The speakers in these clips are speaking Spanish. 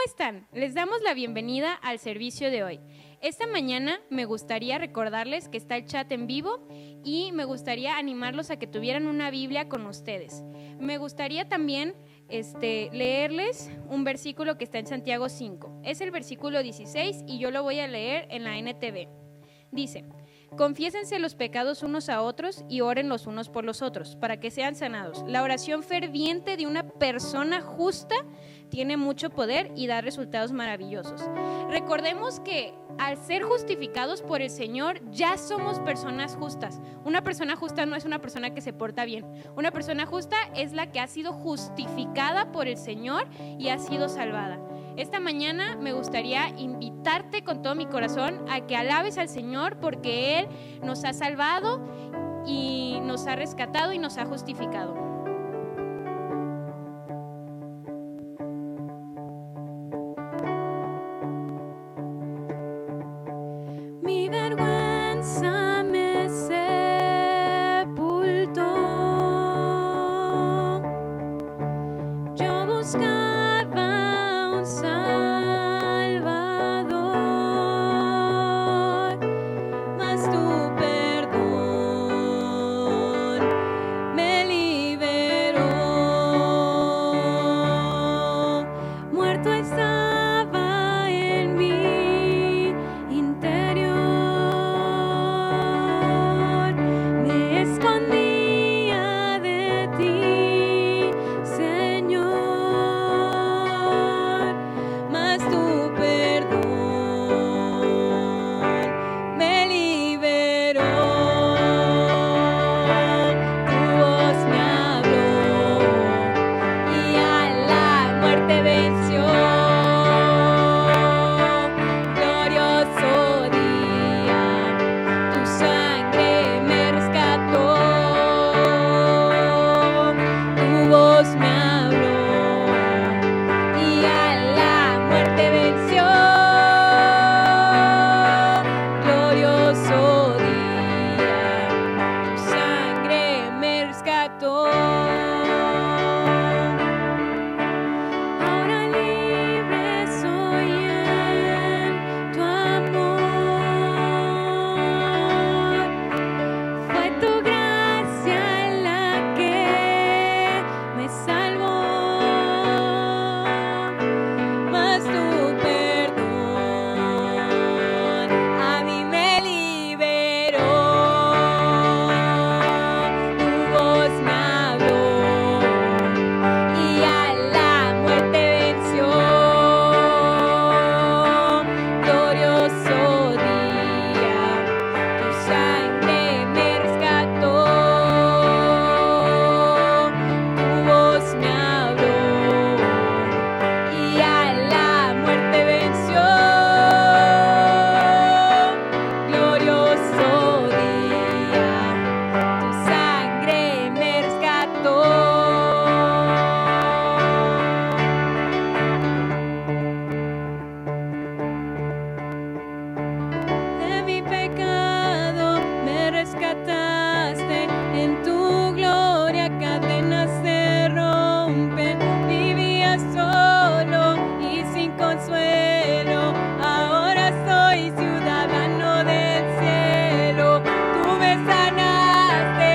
están? Les damos la bienvenida al servicio de hoy. Esta mañana me gustaría recordarles que está el chat en vivo y me gustaría animarlos a que tuvieran una Biblia con ustedes. Me gustaría también leerles un versículo que está en Santiago 5. Es el versículo 16 y yo lo voy a leer en la NTV. Dice: confiésense los pecados unos a otros y oren los unos por los otros para que sean sanados. La oración ferviente de una persona justa tiene mucho poder y da resultados maravillosos. Recordemos que al ser justificados por el Señor ya somos personas justas. Una persona justa no es una persona que se porta bien. Una persona justa es la que ha sido justificada por el Señor y ha sido salvada. Esta mañana me gustaría invitarte con todo mi corazón a que alabes al Señor porque Él nos ha salvado y nos ha rescatado y nos ha justificado. Mi vergüenza me sepultó. Yo buscaba un Salvador, mas tu perdón me liberó. Muerto estaba en mi interior. Me escondía de ti, Señor, mas tu perdón me liberó. Tu voz me habló y a la muerte venció. Glorioso día, tu sangre me rescató. Tu voz me habló y a la muerte venció. Glorioso día, tu sangre me rescató. Ahora libre soy en tu amor. Fue tu gracia la que me salvó, mas tu perdón a mí me liberó. Tu voz me habló y a la muerte venció. Glorioso día, tu sangre me rescató. Tu voz me habló y a la muerte venció. Glorioso día, tu sangre me rescató. De mi pecado me rescataste, en tu gloria cadenas se rompen. Vivía solo y sin consuelo, ahora soy ciudadano del cielo. Tú me sanaste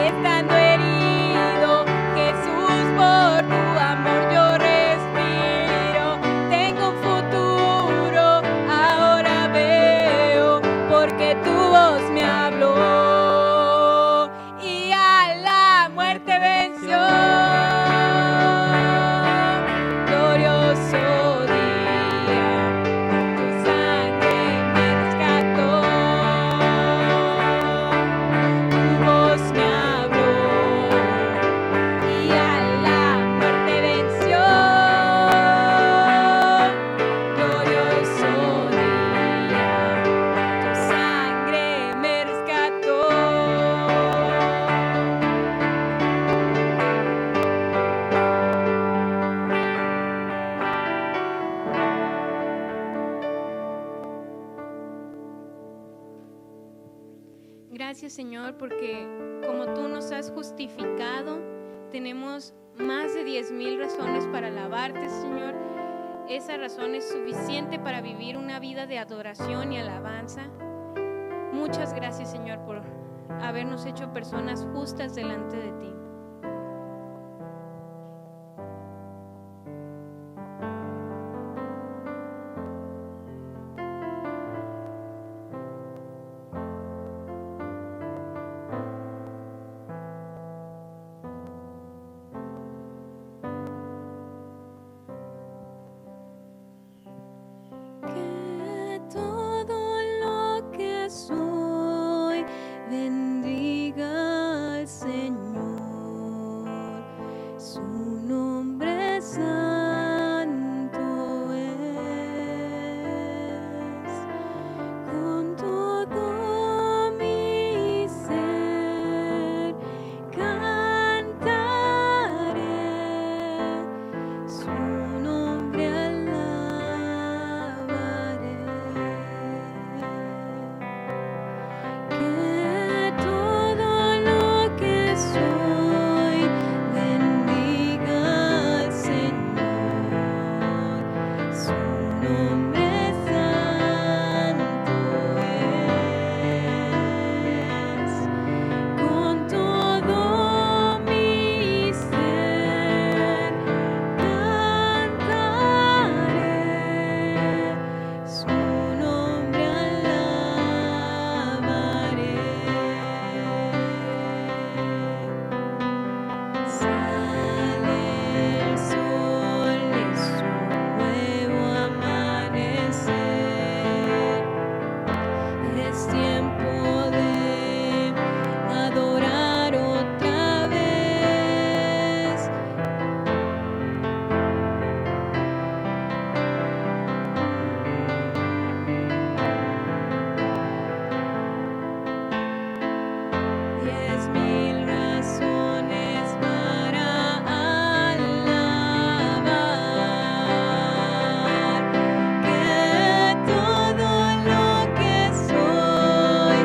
estando herido, Jesús, por tu amor yo respiro. Tengo un futuro, ahora veo, porque tu voz me habló y a la muerte venció. Glorioso día, tu sangre me rescató. Tu voz me habló y a la muerte venció. Glorioso día, tu sangre me rescató. Gracias, Señor, porque como tú nos has justificado, tenemos más de 10,000 razones para alabarte, Señor. esa razón es suficiente para vivir una vida de adoración y alabanza. Muchas gracias, Señor, por habernos hecho personas justas delante de ti. Que todo lo que soy bendiga al Señor, su nombre santo es. Con todo mi ser cantaré, su nombre alabaré. Que todo lo que soy bendiga al Señor, su nombre santo es. Con todo mi ser cantaré, su nombre alabaré. Sale el sol, es un nuevo amanecer. Es tiempo de adorar otra vez. Diez mil razones para alabar. Que todo lo que soy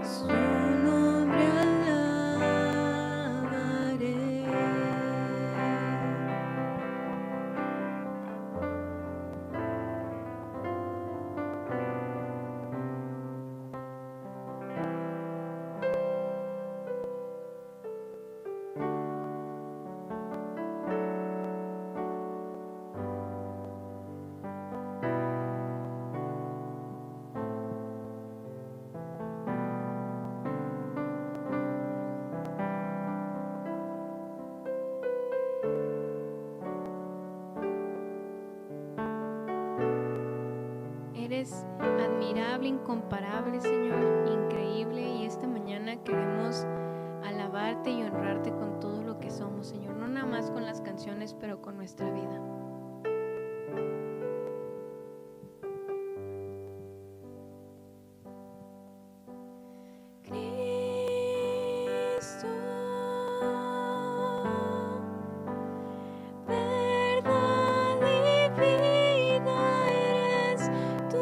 su nombre alabaré. Eres admirable, incomparable, Señor, increíble, y esta mañana queremos alabarte y honrarte con todo lo que somos, Señor, no nada más con las canciones, pero con nuestra vida. Cristo, verdad y vida eres tú.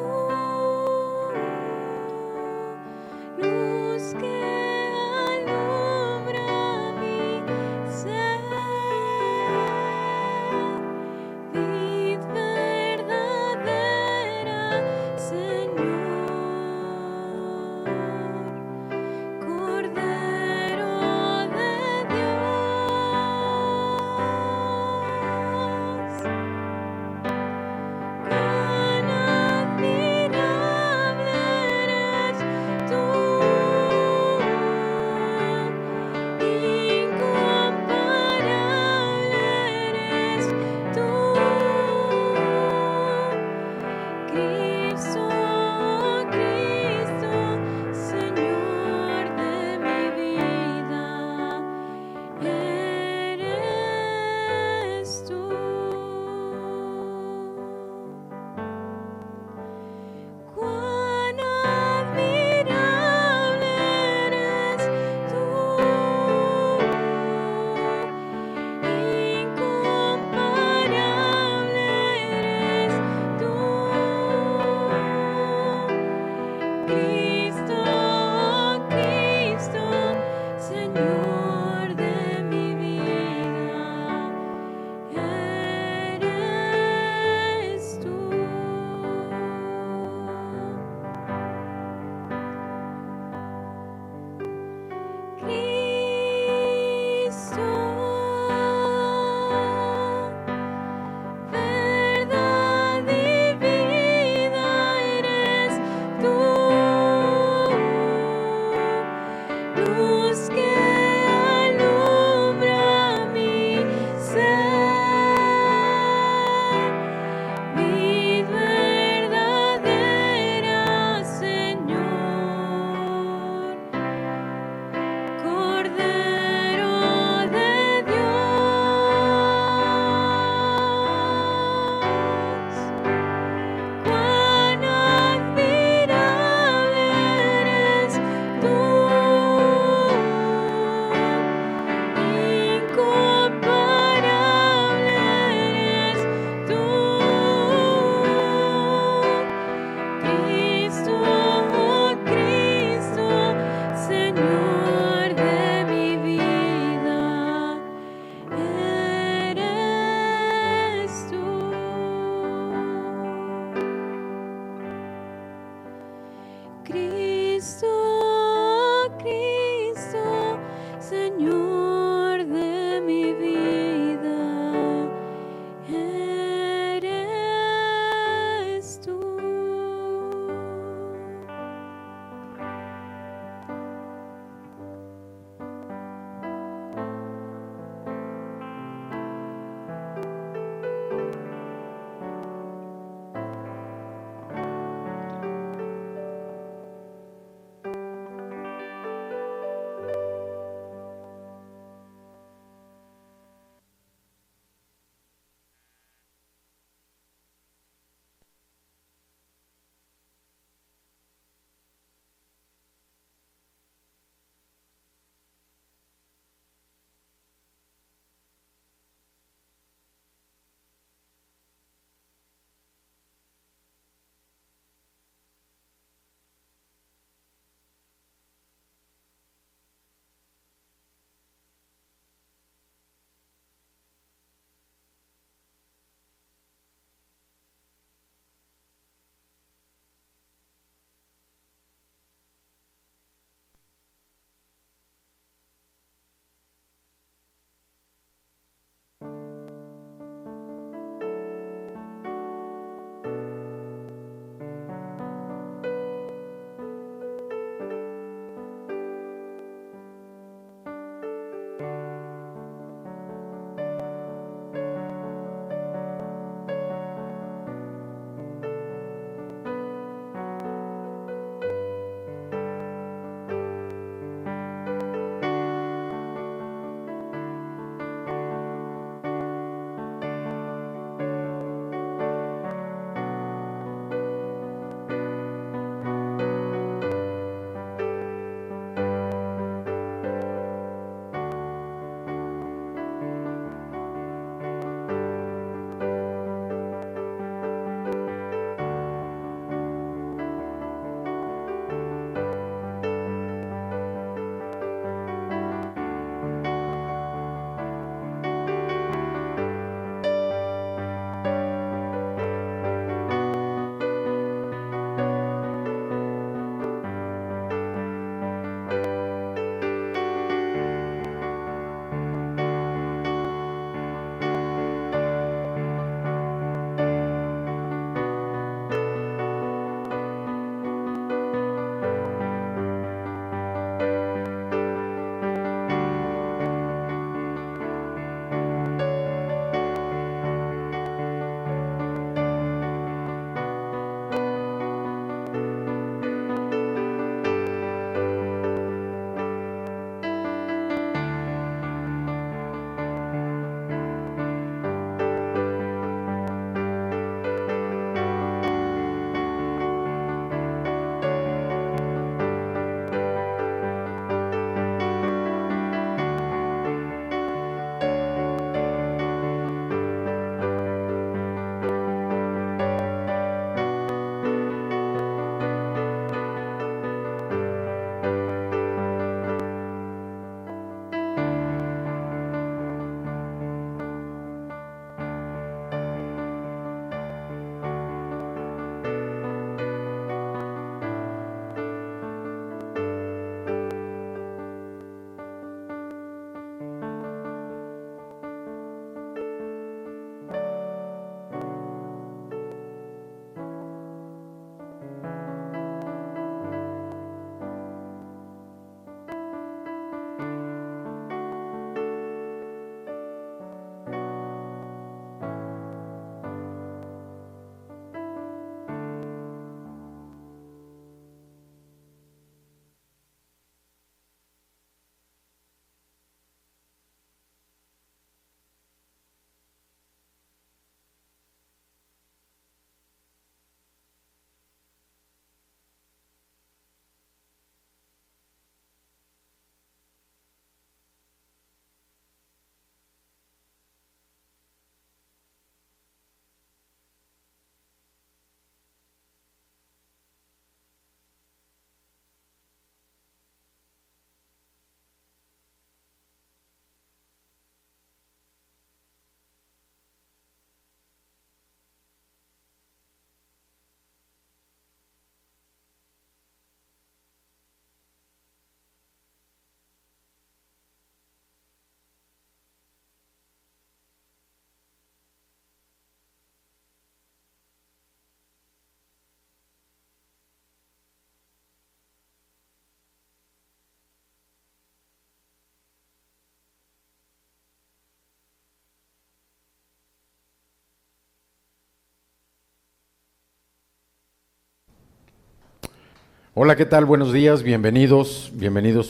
Hola, ¿qué tal? Buenos días, bienvenidos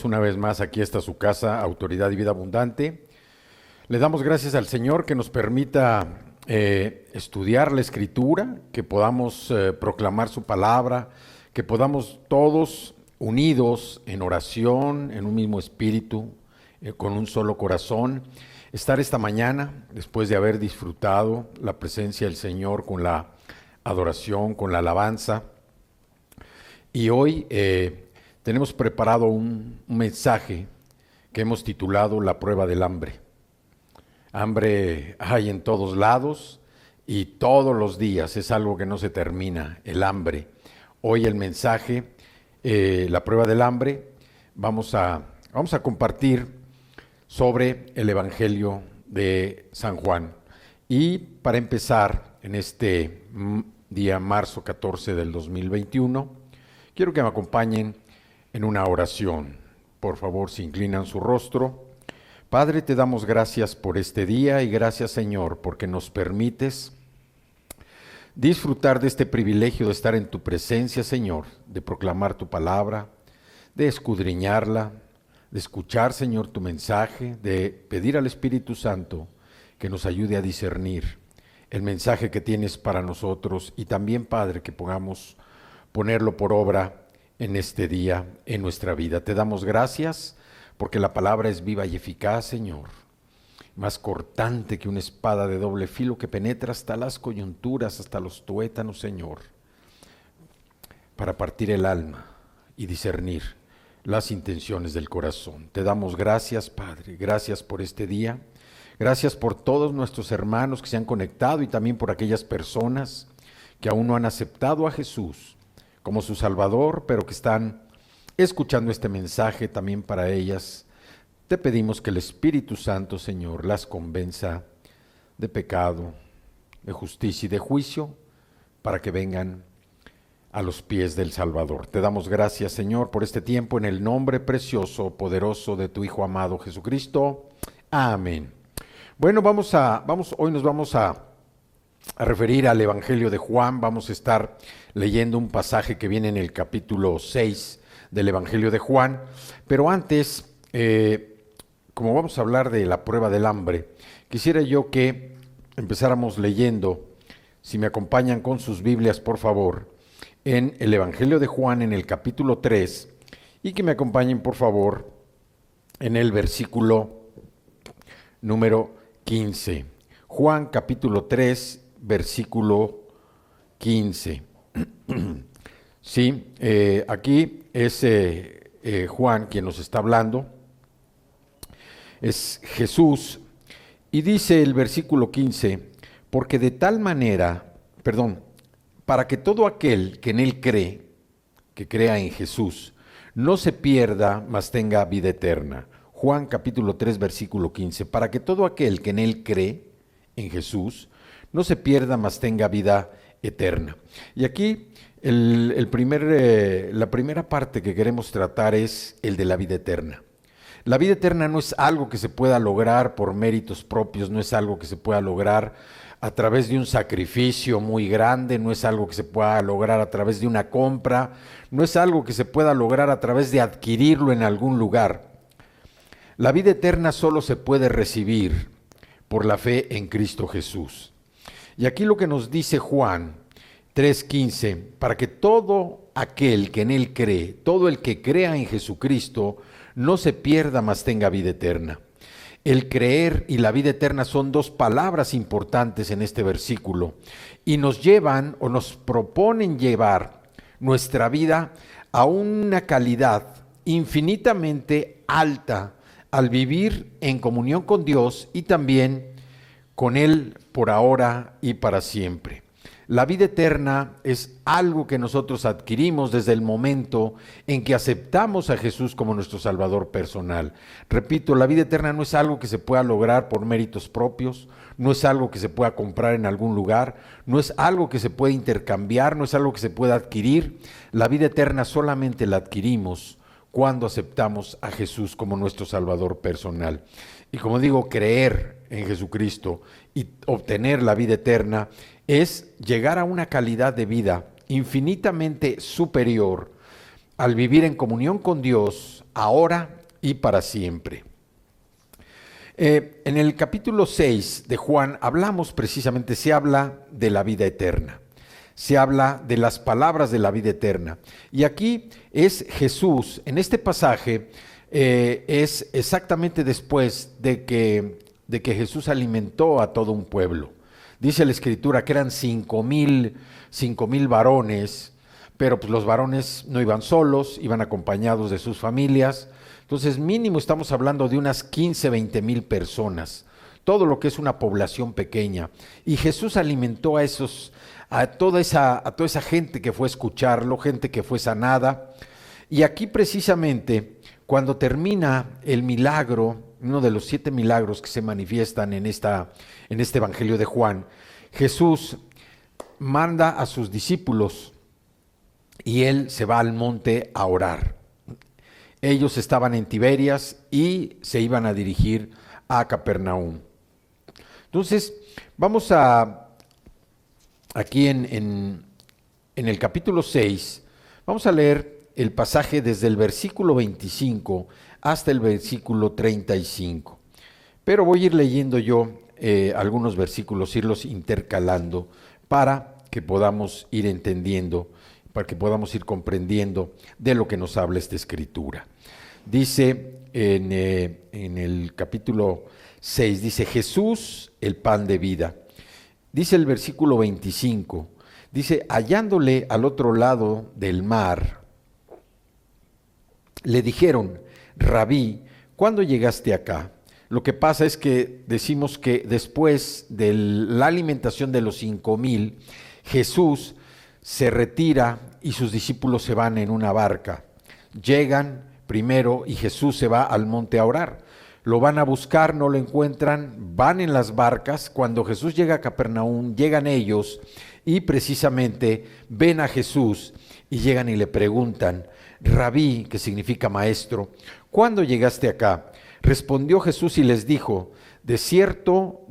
una vez más aquí está su casa, Autoridad y Vida Abundante. Le damos gracias al Señor que nos permita estudiar la Escritura, que podamos proclamar su palabra, que podamos todos unidos en oración, en un mismo espíritu, con un solo corazón, estar esta mañana, después de haber disfrutado la presencia del Señor con la adoración, con la alabanza. Y hoy tenemos preparado un mensaje que hemos titulado La prueba del hambre. Hambre hay en todos lados y todos los días, es algo que no se termina, el hambre. Hoy el mensaje, la prueba del hambre, vamos a compartir sobre el Evangelio de San Juan. Y para empezar, en este día marzo 14 del 2021, quiero que me acompañen en una oración. Por favor, se inclinan su rostro. Padre, te damos gracias por este día y gracias, Señor, porque nos permites disfrutar de este privilegio de estar en tu presencia, Señor, de proclamar tu palabra, de escudriñarla, de escuchar, Señor, tu mensaje, de pedir al Espíritu Santo que nos ayude a discernir el mensaje que tienes para nosotros y también, Padre, que podamos ponerlo por obra en este día, en nuestra vida. Te damos gracias porque la palabra es viva y eficaz, Señor, más cortante que una espada de doble filo que penetra hasta las coyunturas, hasta los tuétanos, Señor, para partir el alma y discernir las intenciones del corazón. Te damos gracias, Padre, gracias por este día, gracias por todos nuestros hermanos que se han conectado y también por aquellas personas que aún no han aceptado a Jesús como su Salvador, pero que están escuchando este mensaje también para ellas. Te pedimos que el Espíritu Santo, Señor, las convenza de pecado, de justicia y de juicio, para que vengan a los pies del Salvador. Te damos gracias, Señor, por este tiempo, en el nombre precioso, poderoso de tu Hijo amado Jesucristo. Amén. Bueno, hoy nos vamos a referir al Evangelio de Juan. Vamos a estar leyendo un pasaje que viene en el capítulo 6 del Evangelio de Juan, pero antes, como vamos a hablar de la prueba del hambre, quisiera yo que empezáramos leyendo, si me acompañan con sus Biblias, por favor, en el Evangelio de Juan, en el capítulo 3, y que me acompañen, por favor, en el versículo número 15. Juan capítulo 3, versículo 15. Sí, aquí es Juan quien nos está hablando, es Jesús, y dice el versículo 15, porque de tal manera, para que todo aquel que en él cree, que crea en Jesús, no se pierda, mas tenga vida eterna. Juan capítulo 3, versículo 15, para que todo aquel que en él cree, en Jesús, no se pierda, mas tenga vida eterna. Y aquí la primera parte que queremos tratar es el de la vida eterna. La vida eterna no es algo que se pueda lograr por méritos propios, no es algo que se pueda lograr a través de un sacrificio muy grande, no es algo que se pueda lograr a través de una compra, no es algo que se pueda lograr a través de adquirirlo en algún lugar. La vida eterna solo se puede recibir por la fe en Cristo Jesús. Y aquí lo que nos dice Juan 3:15, para que todo aquel que en él cree, todo el que crea en Jesucristo, no se pierda, mas tenga vida eterna. El creer y la vida eterna son dos palabras importantes en este versículo y nos llevan o nos proponen llevar nuestra vida a una calidad infinitamente alta al vivir en comunión con Dios y también con Él por ahora y para siempre. La vida eterna es algo que nosotros adquirimos desde el momento en que aceptamos a Jesús como nuestro Salvador personal. Repito, la vida eterna no es algo que se pueda lograr por méritos propios, no es algo que se pueda comprar en algún lugar, no es algo que se pueda intercambiar, no es algo que se pueda adquirir. La vida eterna solamente la adquirimos cuando aceptamos a Jesús como nuestro Salvador personal. Y como digo, creer en Jesucristo y obtener la vida eterna es llegar a una calidad de vida infinitamente superior al vivir en comunión con Dios, ahora y para siempre. En el capítulo 6 de Juan hablamos precisamente, se habla de la vida eterna, se habla de las palabras de la vida eterna. Y aquí es Jesús, en este pasaje, es exactamente después de que Jesús alimentó a todo un pueblo. Dice la Escritura que eran 5,000 varones, pero pues los varones no iban solos, iban acompañados de sus familias. Entonces mínimo estamos hablando de unas 15,000-20,000 personas, todo lo que es una población pequeña. Y Jesús alimentó a toda esa gente que fue a escucharlo, gente que fue sanada. Y aquí precisamente, cuando termina el milagro, uno de los 7 milagros que se manifiestan en este Evangelio de Juan, Jesús manda a sus discípulos y él se va al monte a orar. Ellos estaban en Tiberias y se iban a dirigir a Capernaum. Entonces, vamos aquí en el capítulo 6, vamos a leer el pasaje desde el versículo 25 hasta el versículo 35. Pero voy a ir leyendo yo algunos versículos, irlos intercalando para que podamos ir entendiendo, para que podamos ir comprendiendo de lo que nos habla esta escritura. Dice en el capítulo 6, dice Jesús, el pan de vida. Dice el versículo 25, dice, hallándole al otro lado del mar, le dijeron, Rabí, ¿cuándo llegaste acá? Lo que pasa es que decimos que después de la alimentación de los 5,000, Jesús se retira y sus discípulos se van en una barca. Llegan primero y Jesús se va al monte a orar. Lo van a buscar, no lo encuentran, van en las barcas. Cuando Jesús llega a Capernaum, llegan ellos y precisamente ven a Jesús y llegan y le preguntan, Rabí, que significa maestro, ¿cuándo llegaste acá? Respondió Jesús y les dijo, de cierto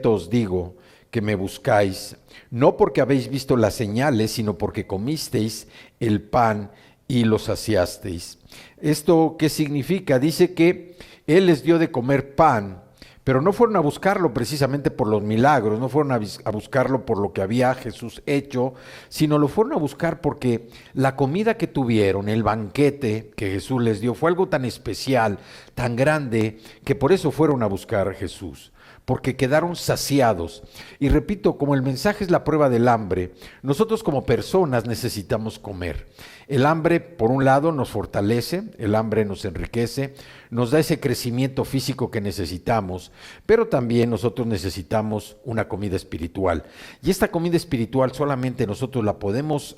os digo que me buscáis, no porque habéis visto las señales, sino porque comisteis el pan y lo saciasteis. ¿Esto qué significa? Dice que Él les dio de comer pan, pero no fueron a buscarlo precisamente por los milagros, no fueron a buscarlo por lo que había Jesús hecho, sino lo fueron a buscar porque la comida que tuvieron, el banquete que Jesús les dio, fue algo tan especial, tan grande, que por eso fueron a buscar a Jesús, porque quedaron saciados. Y repito, como el mensaje es la prueba del hambre, nosotros como personas necesitamos comer. El hambre, por un lado, nos fortalece, el hambre nos enriquece, nos da ese crecimiento físico que necesitamos, pero también nosotros necesitamos una comida espiritual. Y esta comida espiritual solamente nosotros la podemos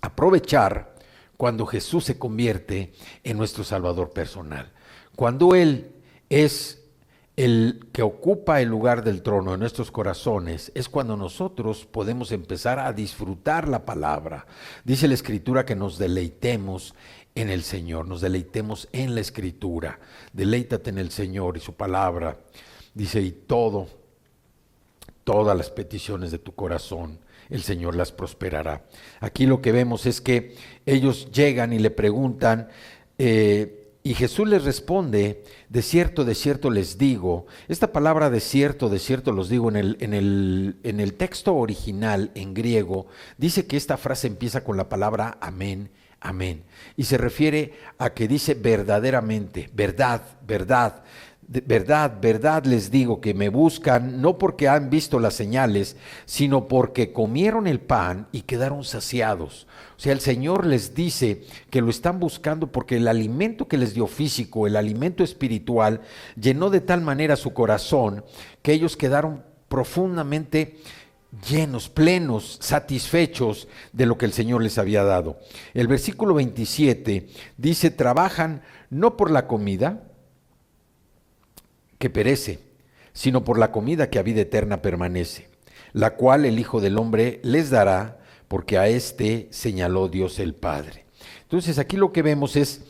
aprovechar cuando Jesús se convierte en nuestro Salvador personal. Cuando Él es el que ocupa el lugar del trono en nuestros corazones, es cuando nosotros podemos empezar a disfrutar la palabra. Dice la Escritura que nos deleitemos en el Señor, nos deleitemos en la Escritura. Deleítate en el Señor y su palabra. Dice, y todas las peticiones de tu corazón, el Señor las prosperará. Aquí lo que vemos es que ellos llegan y le preguntan, y Jesús les responde, de cierto les digo. Esta palabra de cierto los digo en el texto original en griego, dice que esta frase empieza con la palabra amén, amén. Y se refiere a que dice verdaderamente, verdad, verdad. Verdad les digo que me buscan no porque han visto las señales, sino porque comieron el pan y quedaron saciados. O sea, el Señor les dice que lo están buscando porque el alimento que les dio físico, el alimento espiritual, llenó de tal manera su corazón que ellos quedaron profundamente llenos, plenos, satisfechos de lo que el Señor les había dado. El versículo 27 dice, trabajan no por la comida que perece, sino por la comida que a vida eterna permanece, la cual el Hijo del Hombre les dará, porque a éste señaló Dios el Padre. Entonces aquí lo que vemos es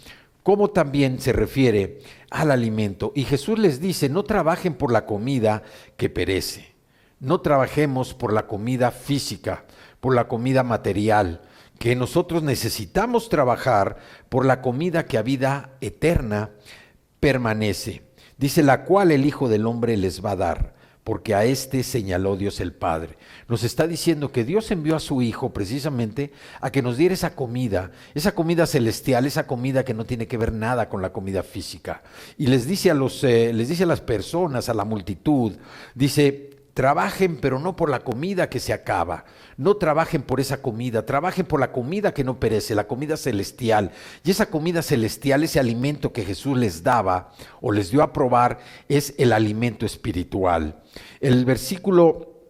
cómo también se refiere al alimento. Y Jesús les dice, no trabajen por la comida que perece, no trabajemos por la comida física, por la comida material, que nosotros necesitamos trabajar por la comida que a vida eterna permanece. Dice, la cual el Hijo del Hombre les va a dar, porque a este señaló Dios el Padre. Nos está diciendo que Dios envió a su Hijo precisamente a que nos diera esa comida celestial, esa comida que no tiene que ver nada con la comida física. Y les dice a las personas, a la multitud, dice, trabajen, pero no por la comida que se acaba. No trabajen por esa comida, trabajen por la comida que no perece, la comida celestial. Y esa comida celestial, ese alimento que Jesús les daba o les dio a probar, es el alimento espiritual. El versículo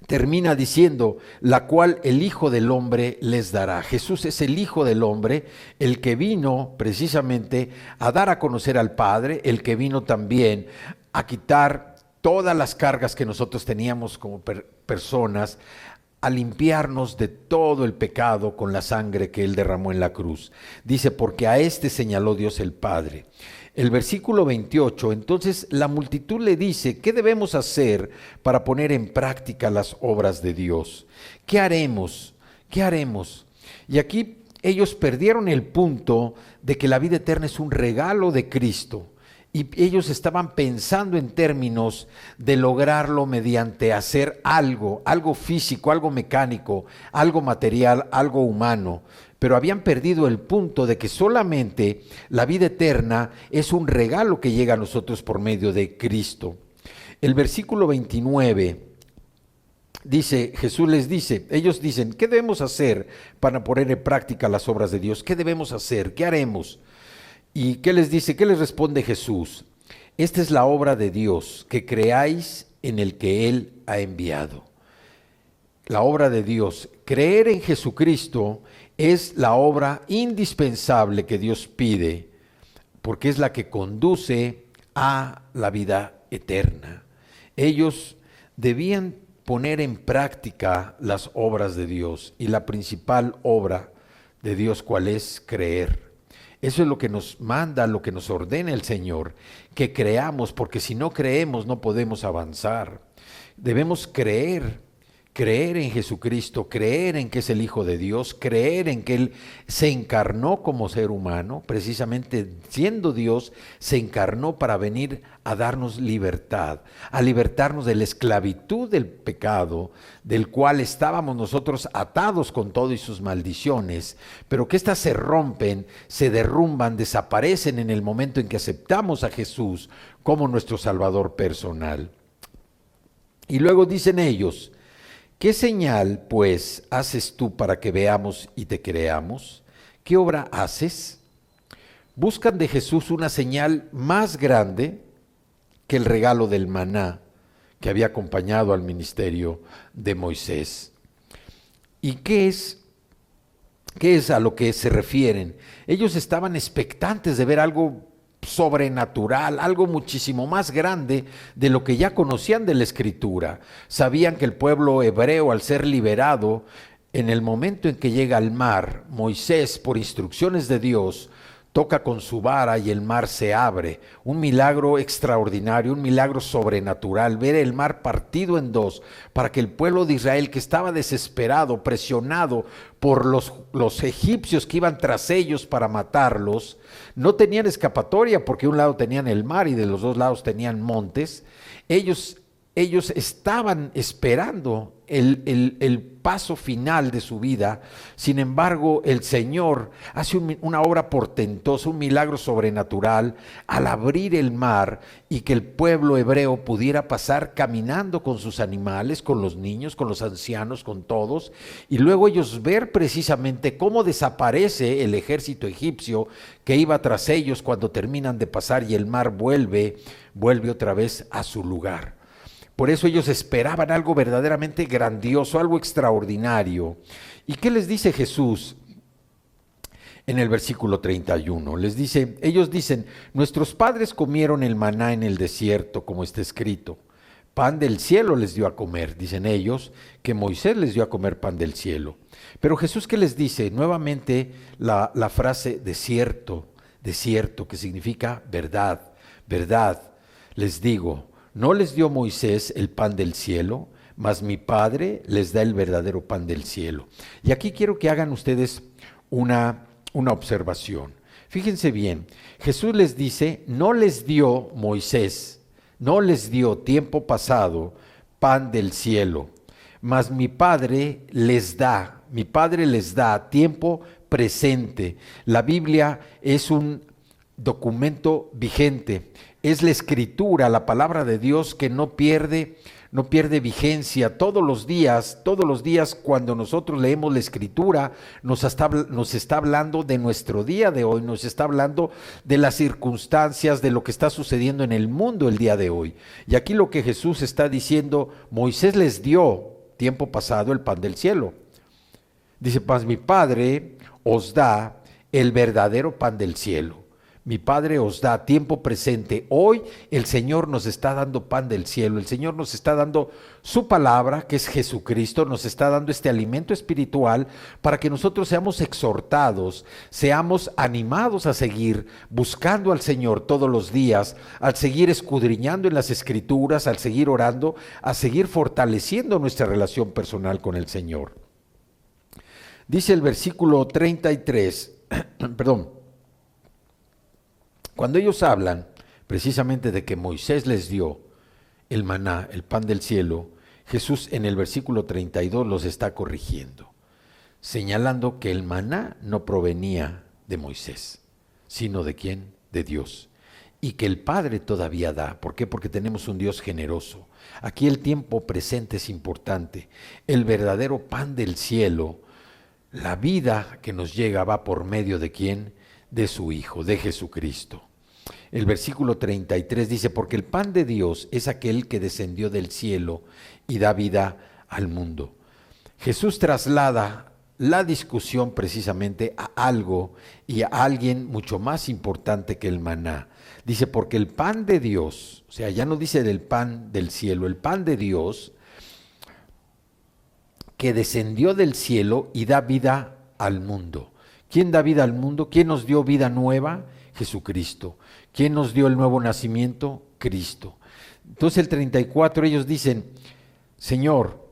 termina diciendo, la cual el Hijo del Hombre les dará. Jesús es el Hijo del Hombre, el que vino precisamente a dar a conocer al Padre, el que vino también a quitar todas las cargas que nosotros teníamos como personas, a limpiarnos de todo el pecado con la sangre que Él derramó en la cruz. Dice, porque a este señaló Dios el Padre. El versículo 28, entonces la multitud le dice, ¿qué debemos hacer para poner en práctica las obras de Dios? ¿Qué haremos? ¿Qué haremos? Y aquí ellos perdieron el punto de que la vida eterna es un regalo de Cristo. Y ellos estaban pensando en términos de lograrlo mediante hacer algo físico, algo mecánico, algo material, algo humano. Pero habían perdido el punto de que solamente la vida eterna es un regalo que llega a nosotros por medio de Cristo. El versículo 29 dice, Jesús les dice, ellos dicen, ¿qué debemos hacer para poner en práctica las obras de Dios? ¿Qué debemos hacer? ¿Qué haremos? ¿Y qué les dice? ¿Qué les responde Jesús? Esta es la obra de Dios, que creáis en el que Él ha enviado. La obra de Dios, creer en Jesucristo es la obra indispensable que Dios pide, porque es la que conduce a la vida eterna. Ellos debían poner en práctica las obras de Dios, y la principal obra de Dios, ¿cuál es? Creer. Eso es lo que nos manda, lo que nos ordena el Señor, que creamos, porque si no creemos no podemos avanzar. Debemos creer en Jesucristo, creer en que es el Hijo de Dios, creer en que Él se encarnó como ser humano, precisamente siendo Dios, se encarnó para venir a darnos libertad, a libertarnos de la esclavitud del pecado, del cual estábamos nosotros atados con todo y sus maldiciones, pero que éstas se rompen, se derrumban, desaparecen en el momento en que aceptamos a Jesús como nuestro Salvador personal. Y luego dicen ellos, ¿qué señal, pues, haces tú para que veamos y te creamos? ¿Qué obra haces? Buscan de Jesús una señal más grande que el regalo del maná que había acompañado al ministerio de Moisés. ¿Y qué es a lo que se refieren? Ellos estaban expectantes de ver algo sobrenatural, algo muchísimo más grande de lo que ya conocían de la Escritura. Sabían que el pueblo hebreo, al ser liberado, en el momento en que llega al mar, Moisés, por instrucciones de Dios, toca con su vara y el mar se abre. Un milagro extraordinario, un milagro sobrenatural, ver el mar partido en dos, para que el pueblo de Israel, que estaba desesperado, presionado por los egipcios que iban tras ellos para matarlos, no tenían escapatoria, porque de un lado tenían el mar y de los dos lados tenían montes. Ellos estaban esperando el paso final de su vida. Sin embargo, el Señor hace una obra portentosa, un milagro sobrenatural al abrir el mar y que el pueblo hebreo pudiera pasar caminando con sus animales, con los niños, con los ancianos, con todos, y luego ellos ver precisamente cómo desaparece el ejército egipcio que iba tras ellos cuando terminan de pasar y el mar vuelve otra vez a su lugar. Por eso ellos esperaban algo verdaderamente grandioso, algo extraordinario. ¿Y qué les dice Jesús en el versículo 31? Ellos dicen, nuestros padres comieron el maná en el desierto, como está escrito. Pan del cielo les dio a comer. Dicen ellos que Moisés les dio a comer pan del cielo. Pero Jesús, ¿qué les dice? Nuevamente la frase desierto, que significa verdad, verdad. Les digo, ¿no les dio Moisés el pan del cielo? mas mi Padre les da el verdadero pan del cielo. Y aquí quiero que hagan ustedes una observación. Fíjense bien, Jesús les dice, no les dio Moisés, no les dio tiempo pasado pan del cielo, mas mi Padre les da tiempo presente. La Biblia es un documento vigente, es la escritura, la palabra de Dios que no pierde vigencia. Todos los días cuando nosotros leemos la escritura, nos está hablando de nuestro día de hoy, nos está hablando de las circunstancias, de lo que está sucediendo en el mundo el día de hoy. Y aquí lo que Jesús está diciendo, Moisés les dio tiempo pasado el pan del cielo. Dice, pues mi Padre os da el verdadero pan del cielo. Mi Padre os da tiempo presente. Hoy el Señor nos está dando pan del cielo. El Señor nos está dando su palabra, que es Jesucristo. Nos está dando este alimento espiritual para que nosotros seamos exhortados, seamos animados a seguir buscando al Señor todos los días, al seguir escudriñando en las Escrituras, al seguir orando, a seguir fortaleciendo nuestra relación personal con el Señor. Dice el versículo 33, perdón. Cuando ellos hablan precisamente de que Moisés les dio el maná, el pan del cielo, Jesús en el versículo 32 los está corrigiendo, señalando que el maná no provenía de Moisés, sino ¿de quién? De Dios. Y que el Padre todavía da. ¿Por qué? Porque tenemos un Dios generoso. Aquí el tiempo presente es importante. El verdadero pan del cielo, la vida que nos llega va por medio ¿de quién? De su Hijo, de Jesucristo. El versículo 33 dice, porque el pan de Dios es aquel que descendió del cielo y da vida al mundo. Jesús traslada la discusión precisamente a algo y a alguien mucho más importante que el maná. Dice, porque el pan de Dios, o sea, ya no dice del pan del cielo, el pan de Dios que descendió del cielo y da vida al mundo. ¿Quién da vida al mundo? ¿Quién nos dio vida nueva? Jesucristo. ¿Quién nos dio el nuevo nacimiento? Cristo. Entonces el 34 ellos dicen, Señor,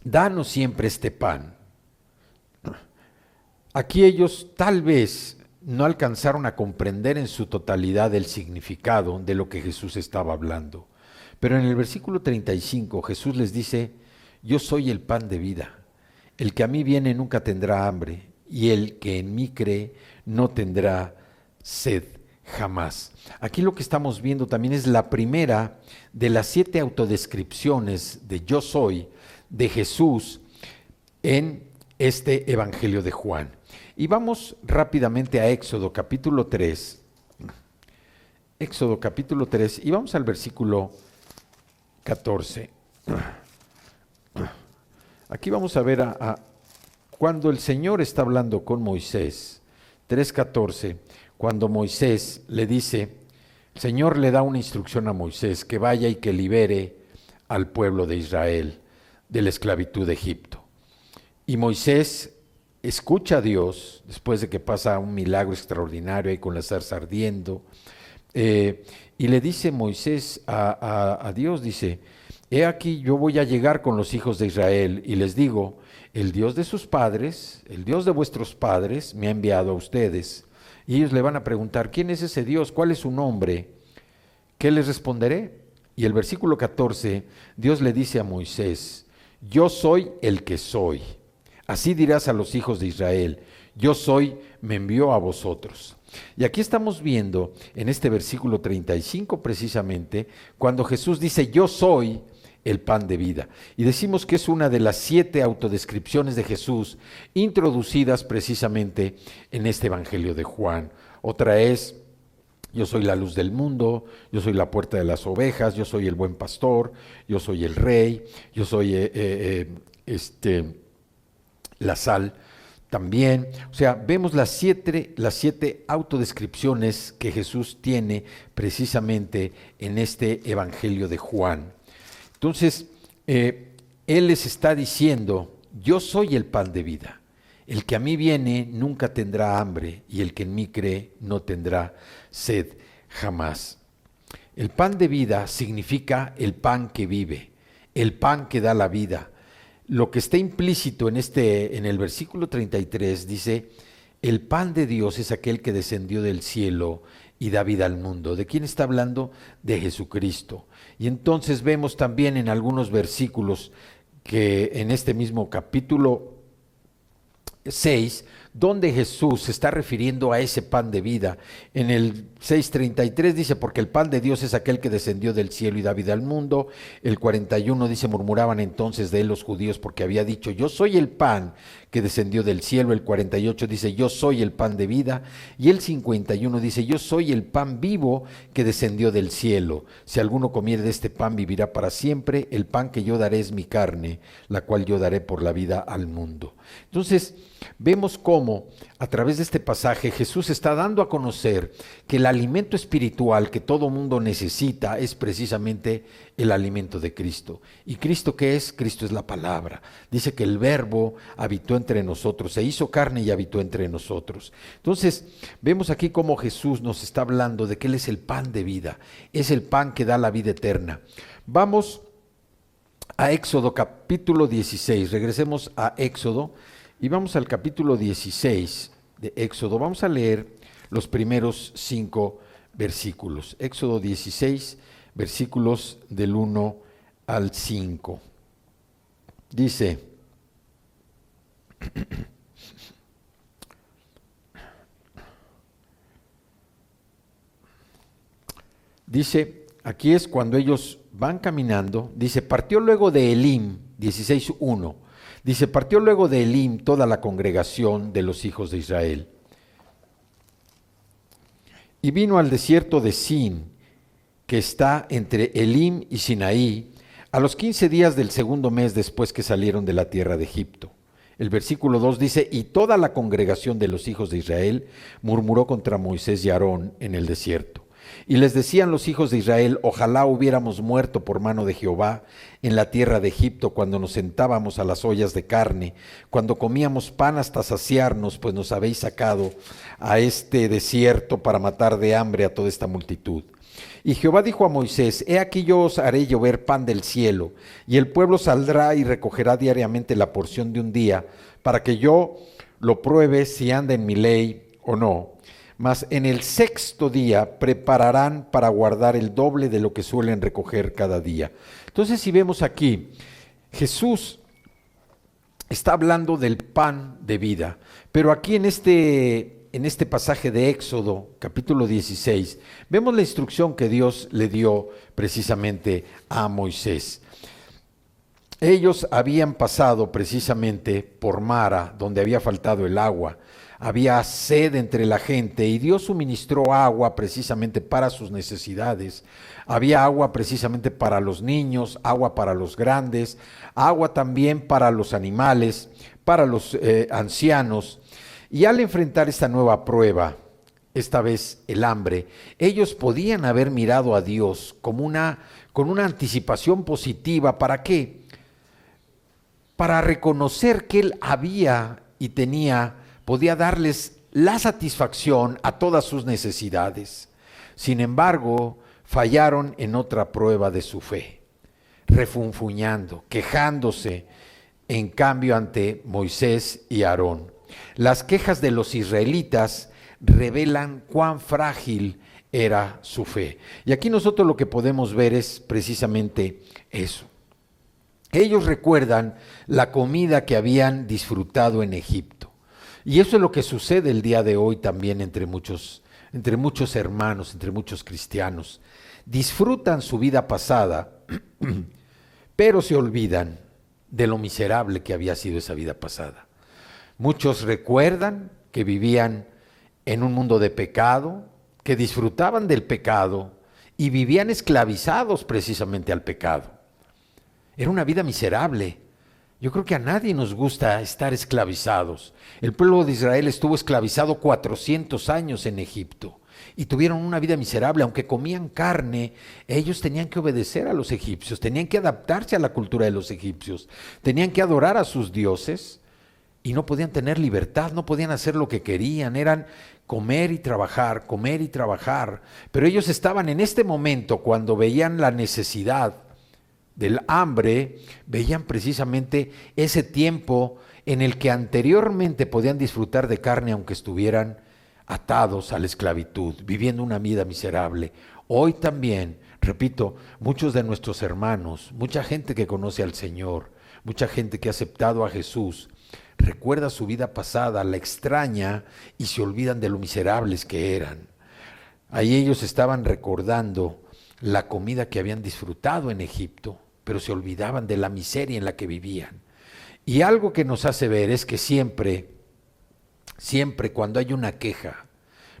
danos siempre este pan. Aquí ellos tal vez no alcanzaron a comprender en su totalidad el significado de lo que Jesús estaba hablando. Pero en el versículo 35 Jesús les dice, yo soy el pan de vida. El que a mí viene nunca tendrá hambre, y el que en mí cree no tendrá sed jamás. Aquí lo que estamos viendo también es la primera de las 7 autodescripciones de yo soy de Jesús en este Evangelio de Juan. Y vamos rápidamente a Éxodo capítulo 3. Éxodo capítulo 3 y vamos al versículo 14. Aquí vamos a ver cuando el Señor está hablando con Moisés, 3:14, cuando Moisés le dice, el Señor le da una instrucción a Moisés, que vaya y que libere al pueblo de Israel de la esclavitud de Egipto. Y Moisés escucha a Dios, después de que pasa un milagro extraordinario ahí con la zarza ardiendo, y le dice Moisés a Dios, dice, he aquí yo voy a llegar con los hijos de Israel y les digo, el Dios de sus padres, el Dios de vuestros padres me ha enviado a ustedes. Y ellos le van a preguntar, ¿quién es ese Dios? ¿Cuál es su nombre? ¿Qué les responderé? Y el versículo 14, Dios le dice a Moisés, yo soy el que soy. Así dirás a los hijos de Israel, yo soy, me envió a vosotros. Y aquí estamos viendo en este versículo 35 precisamente, cuando Jesús dice, yo soy el pan de vida. Y decimos que es una de las 7 autodescripciones de Jesús introducidas precisamente en este Evangelio de Juan. Otra es, yo soy la luz del mundo, yo soy la puerta de las ovejas, yo soy el buen pastor, yo soy el rey, yo soy la sal también. O sea, vemos las siete autodescripciones que Jesús tiene precisamente en este Evangelio de Juan. Entonces, Él les está diciendo, yo soy el pan de vida. El que a mí viene nunca tendrá hambre y el que en mí cree no tendrá sed jamás. El pan de vida significa el pan que vive, el pan que da la vida. Lo que está implícito en el versículo 33 dice, el pan de Dios es aquel que descendió del cielo y da vida al mundo. ¿De quién está hablando? De Jesucristo. Y entonces vemos también en algunos versículos que en este mismo capítulo 6, donde Jesús se está refiriendo a ese pan de vida. En el 6:33 dice, porque el pan de Dios es aquel que descendió del cielo y da vida al mundo. El 41 dice, murmuraban entonces de él los judíos porque había dicho, yo soy el pan que descendió del cielo. El 48 dice, yo soy el pan de vida. Y el 51 dice, yo soy el pan vivo que descendió del cielo. Si alguno comiere de este pan vivirá para siempre. El pan que yo daré es mi carne, la cual yo daré por la vida al mundo. Entonces, vemos cómo a través de este pasaje Jesús está dando a conocer que el alimento espiritual que todo mundo necesita es precisamente el alimento de Cristo. ¿Y Cristo qué es? Cristo es la palabra. Dice que el Verbo habitó entre nosotros, se hizo carne y habitó entre nosotros. Entonces, vemos aquí cómo Jesús nos está hablando de que Él es el pan de vida, es el pan que da la vida eterna. Vamos a Éxodo capítulo 16, regresemos a Éxodo y vamos al capítulo 16 de Éxodo. Vamos a leer los primeros 5 versículos. Éxodo 16, versículos del 1 al 5. Dice, aquí es cuando ellos van caminando, dice, partió luego de Elim, 16:1, dice, partió luego de Elim toda la congregación de los hijos de Israel, y vino al desierto de Sin, que está entre Elim y Sinaí, a los 15 días del segundo mes después que salieron de la tierra de Egipto. El versículo 2 dice, y toda la congregación de los hijos de Israel murmuró contra Moisés y Aarón en el desierto. Y les decían los hijos de Israel, ojalá hubiéramos muerto por mano de Jehová en la tierra de Egipto, cuando nos sentábamos a las ollas de carne, cuando comíamos pan hasta saciarnos, pues nos habéis sacado a este desierto para matar de hambre a toda esta multitud. Y Jehová dijo a Moisés, he aquí yo os haré llover pan del cielo, y el pueblo saldrá y recogerá diariamente la porción de un día, para que yo lo pruebe si anda en mi ley o no. Mas en el sexto día prepararán para guardar el doble de lo que suelen recoger cada día. Entonces, si vemos aquí, Jesús está hablando del pan de vida, pero aquí en este pasaje de Éxodo, capítulo 16, vemos la instrucción que Dios le dio precisamente a Moisés. Ellos habían pasado precisamente por Mara, donde había faltado el agua. Había sed entre la gente y Dios suministró agua precisamente para sus necesidades. Había agua precisamente para los niños, agua para los grandes, agua también para los animales, para los ancianos. Y al enfrentar esta nueva prueba, esta vez el hambre, ellos podían haber mirado a Dios como con una anticipación positiva. ¿Para qué? Para reconocer que Él había y podía darles la satisfacción a todas sus necesidades. Sin embargo, fallaron en otra prueba de su fe, refunfuñando, quejándose, en cambio ante Moisés y Aarón. Las quejas de los israelitas revelan cuán frágil era su fe. Y aquí nosotros lo que podemos ver es precisamente eso. Ellos recuerdan la comida que habían disfrutado en Egipto. Y eso es lo que sucede el día de hoy también entre muchos hermanos, entre muchos cristianos. Disfrutan su vida pasada, pero se olvidan de lo miserable que había sido esa vida pasada. Muchos recuerdan que vivían en un mundo de pecado, que disfrutaban del pecado y vivían esclavizados precisamente al pecado. Era una vida miserable. Yo creo que a nadie nos gusta estar esclavizados. El pueblo de Israel estuvo esclavizado 400 años en Egipto y tuvieron una vida miserable. Aunque comían carne, ellos tenían que obedecer a los egipcios, tenían que adaptarse a la cultura de los egipcios, tenían que adorar a sus dioses y no podían tener libertad, no podían hacer lo que querían, eran comer y trabajar, comer y trabajar. Pero ellos estaban en este momento cuando veían la necesidad del hambre, veían precisamente ese tiempo en el que anteriormente podían disfrutar de carne aunque estuvieran atados a la esclavitud, viviendo una vida miserable. Hoy también, repito, muchos de nuestros hermanos, mucha gente que conoce al Señor, mucha gente que ha aceptado a Jesús, recuerda su vida pasada, la extraña y se olvidan de lo miserables que eran. Ahí ellos estaban recordando la comida que habían disfrutado en Egipto, pero se olvidaban de la miseria en la que vivían. Y algo que nos hace ver es que siempre cuando hay una queja,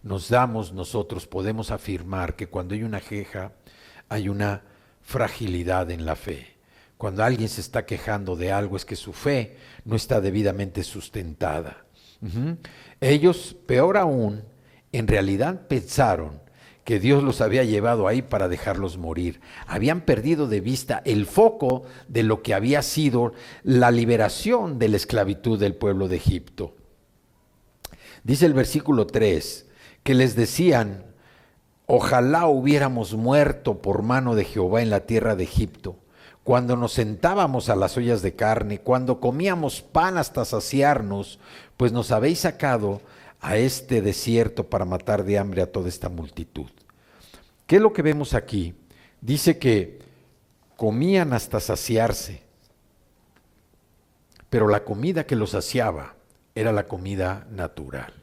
nosotros podemos afirmar que cuando hay una queja, hay una fragilidad en la fe. Cuando alguien se está quejando de algo es que su fe no está debidamente sustentada. Ellos, peor aún, en realidad pensaron que Dios los había llevado ahí para dejarlos morir. Habían perdido de vista el foco de lo que había sido la liberación de la esclavitud del pueblo de Egipto. Dice el versículo 3, que les decían, ojalá hubiéramos muerto por mano de Jehová en la tierra de Egipto, cuando nos sentábamos a las ollas de carne, cuando comíamos pan hasta saciarnos, pues nos habéis sacado a este desierto para matar de hambre a toda esta multitud. ¿Qué es lo que vemos aquí? Dice que comían hasta saciarse, pero la comida que los saciaba era la comida natural,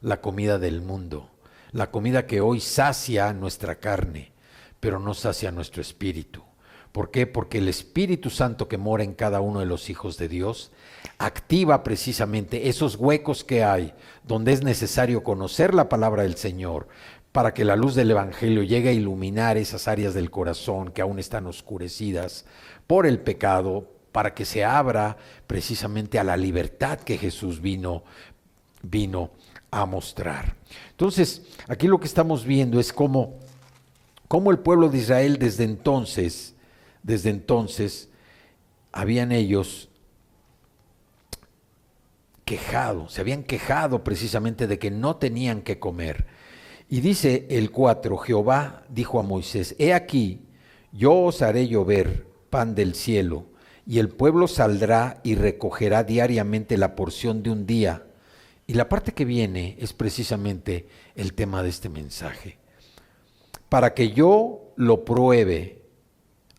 la comida del mundo, la comida que hoy sacia nuestra carne, pero no sacia nuestro espíritu. ¿Por qué? Porque el Espíritu Santo que mora en cada uno de los hijos de Dios activa precisamente esos huecos que hay donde es necesario conocer la palabra del Señor para que la luz del Evangelio llegue a iluminar esas áreas del corazón que aún están oscurecidas por el pecado, para que se abra precisamente a la libertad que Jesús vino a mostrar. Entonces, aquí lo que estamos viendo es cómo el pueblo de Israel desde entonces habían ellos se habían quejado precisamente de que no tenían que comer. Y dice el 4, Jehová dijo a Moisés, he aquí, yo os haré llover pan del cielo, y el pueblo saldrá y recogerá diariamente la porción de un día. Y la parte que viene es precisamente el tema de este mensaje. Para que yo lo pruebe,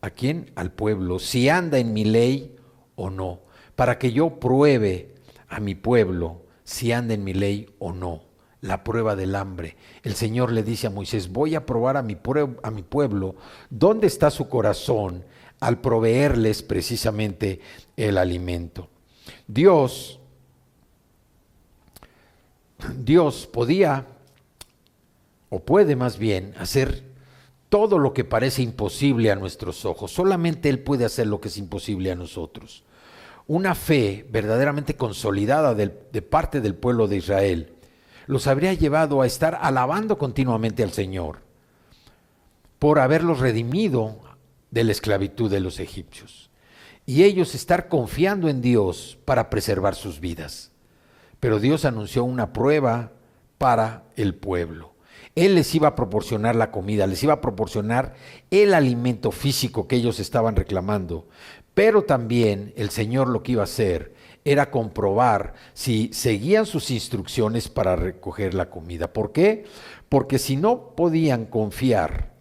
¿a quién? Al pueblo, si anda en mi ley o no. Para que yo pruebe a mi pueblo si anda en mi ley o no. La prueba del hambre. El Señor le dice a Moisés, voy a probar a mi pueblo dónde está su corazón al proveerles precisamente el alimento. Dios podía, o puede más bien, hacer todo lo que parece imposible a nuestros ojos. Solamente Él puede hacer lo que es imposible a nosotros. Una fe verdaderamente consolidada de parte del pueblo de Israel los habría llevado a estar alabando continuamente al Señor por haberlos redimido de la esclavitud de los egipcios, y ellos estar confiando en Dios para preservar sus vidas. Pero Dios anunció una prueba para el pueblo. Él les iba a proporcionar la comida, les iba a proporcionar el alimento físico que ellos estaban reclamando, pero también el Señor lo que iba a hacer era comprobar si seguían sus instrucciones para recoger la comida. ¿Por qué? Porque si no podían confiar,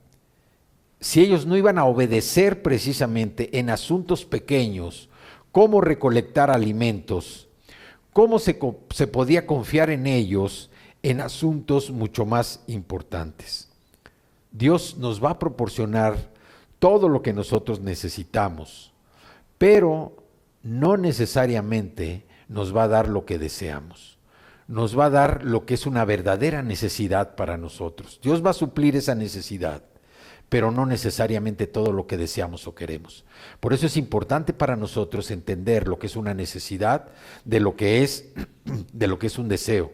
si ellos no iban a obedecer precisamente en asuntos pequeños, cómo recolectar alimentos, cómo se podía confiar en ellos en asuntos mucho más importantes. Dios nos va a proporcionar todo lo que nosotros necesitamos, pero no necesariamente nos va a dar lo que deseamos. Nos va a dar lo que es una verdadera necesidad para nosotros. Dios va a suplir esa necesidad, pero no necesariamente todo lo que deseamos o queremos. Por eso es importante para nosotros entender lo que es una necesidad de lo que es un deseo,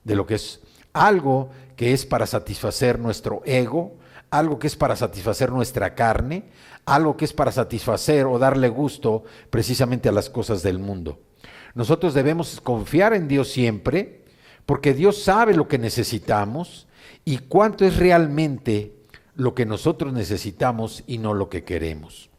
de lo que es algo que es para satisfacer nuestro ego, algo que es para satisfacer nuestra carne, algo que es para satisfacer o darle gusto precisamente a las cosas del mundo. Nosotros debemos confiar en Dios siempre, porque Dios sabe lo que necesitamos y cuánto es realmente lo que nosotros necesitamos y no lo que queremos.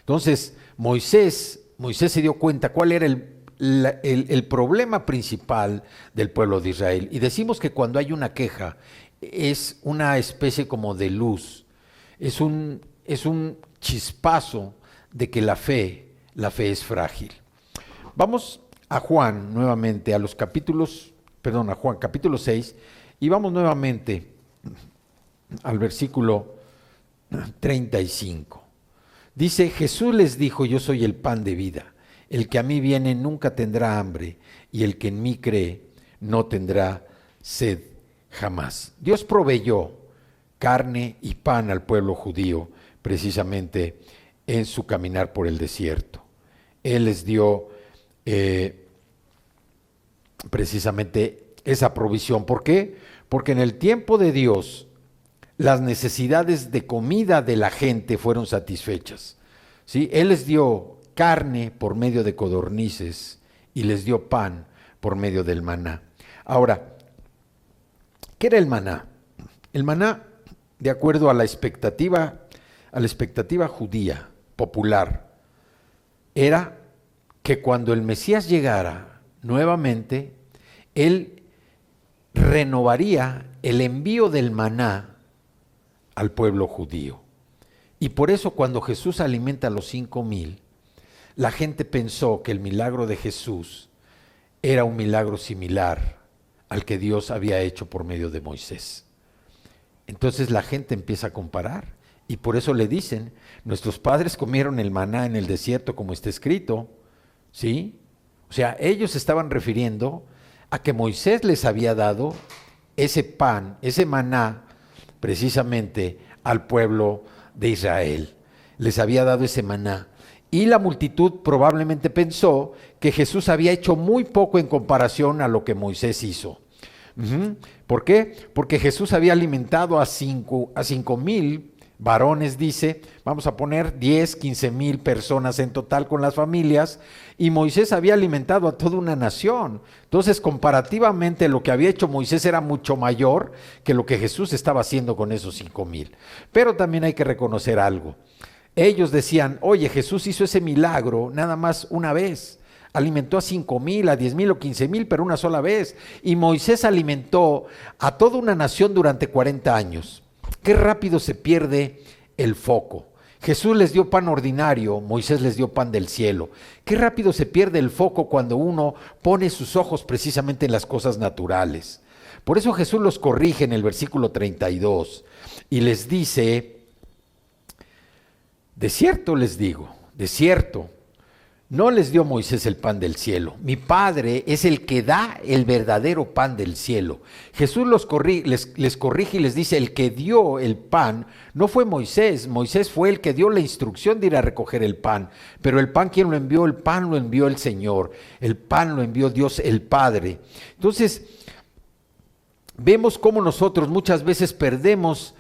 Entonces, Moisés se dio cuenta cuál era el problema principal del pueblo de Israel. Y decimos que cuando hay una queja, es una especie como de luz, es un chispazo de que la fe es frágil. Vamos a Juan nuevamente, a Juan capítulo 6, y vamos nuevamente al versículo 35. Dice, Jesús les dijo, yo soy el pan de vida. El que a mí viene nunca tendrá hambre, y el que en mí cree no tendrá sed jamás. Dios proveyó carne y pan al pueblo judío, precisamente en su caminar por el desierto. Él les dio precisamente esa provisión. ¿Por qué? Porque en el tiempo de Dios, las necesidades de comida de la gente fueron satisfechas, ¿sí? Él les dio carne por medio de codornices y les dio pan por medio del maná. Ahora, ¿qué era el maná? El maná, de acuerdo a la expectativa judía popular, era que cuando el Mesías llegara nuevamente, él renovaría el envío del maná al pueblo judío. Y por eso cuando Jesús alimenta a los 5,000, la gente pensó que el milagro de Jesús era un milagro similar al que Dios había hecho por medio de Moisés. Entonces la gente empieza a comparar y por eso le dicen, nuestros padres comieron el maná en el desierto como está escrito, ¿sí? O sea, ellos estaban refiriendo a que Moisés les había dado ese pan, ese maná, precisamente al pueblo de Israel. Les había dado ese maná. Y la multitud probablemente pensó que Jesús había hecho muy poco en comparación a lo que Moisés hizo. ¿Por qué? Porque Jesús había alimentado a 5,000 varones, dice, vamos a poner 10, 15,000 personas en total con las familias, y Moisés había alimentado a toda una nación. Entonces, comparativamente, lo que había hecho Moisés era mucho mayor que lo que Jesús estaba haciendo con esos 5,000. Pero también hay que reconocer algo. Ellos decían, oye, Jesús hizo ese milagro nada más una vez. Alimentó a 5,000, a 10,000 o 15,000, pero una sola vez. Y Moisés alimentó a toda una nación durante 40 años. Qué rápido se pierde el foco. Jesús les dio pan ordinario, Moisés les dio pan del cielo. Qué rápido se pierde el foco cuando uno pone sus ojos precisamente en las cosas naturales. Por eso Jesús los corrige en el versículo 32 y les dice, de cierto les digo, de cierto, no les dio Moisés el pan del cielo. Mi Padre es el que da el verdadero pan del cielo. Jesús les corrige y les dice, el que dio el pan no fue Moisés. Moisés fue el que dio la instrucción de ir a recoger el pan. Pero el pan, ¿quién lo envió? El pan lo envió el Señor. El pan lo envió Dios el Padre. Entonces, vemos cómo nosotros muchas veces perdemos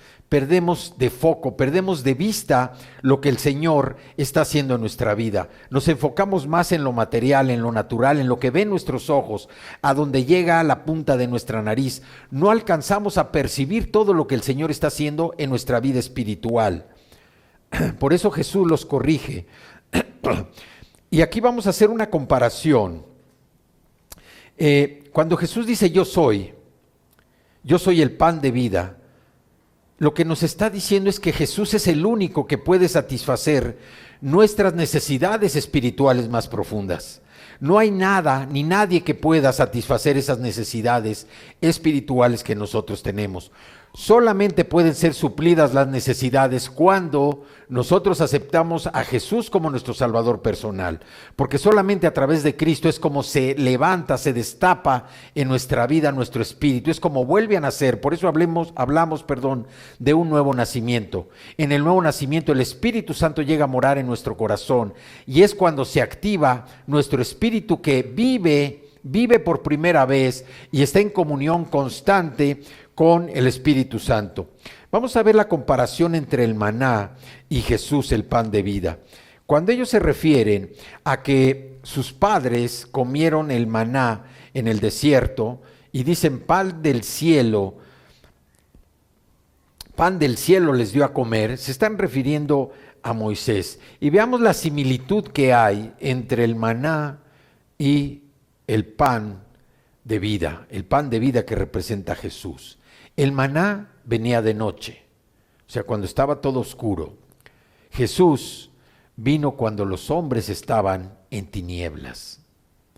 de foco, perdemos de vista lo que el Señor está haciendo en nuestra vida. Nos enfocamos más en lo material, en lo natural, en lo que ven nuestros ojos, a donde llega la punta de nuestra nariz. No alcanzamos a percibir todo lo que el Señor está haciendo en nuestra vida espiritual. Por eso Jesús los corrige. Y aquí vamos a hacer una comparación. Cuando Jesús dice yo soy el pan de vida, lo que nos está diciendo es que Jesús es el único que puede satisfacer nuestras necesidades espirituales más profundas. No hay nada ni nadie que pueda satisfacer esas necesidades espirituales que nosotros tenemos. Solamente pueden ser suplidas las necesidades cuando nosotros aceptamos a Jesús como nuestro Salvador personal, porque solamente a través de Cristo es como se levanta, se destapa en nuestra vida nuestro espíritu, es como vuelve a nacer. Por eso hablamos, de un nuevo nacimiento. En el nuevo nacimiento el Espíritu Santo llega a morar en nuestro corazón y es cuando se activa nuestro espíritu que vive por primera vez y está en comunión constante con el Espíritu Santo. Vamos a ver la comparación entre el maná y Jesús, el pan de vida. Cuando ellos se refieren a que sus padres comieron el maná en el desierto y dicen pan del cielo les dio a comer, se están refiriendo a Moisés. Y veamos la similitud que hay entre el maná y el pan de vida, el pan de vida que representa a Jesús. El maná venía de noche, o sea, cuando estaba todo oscuro. Jesús vino cuando los hombres estaban en tinieblas.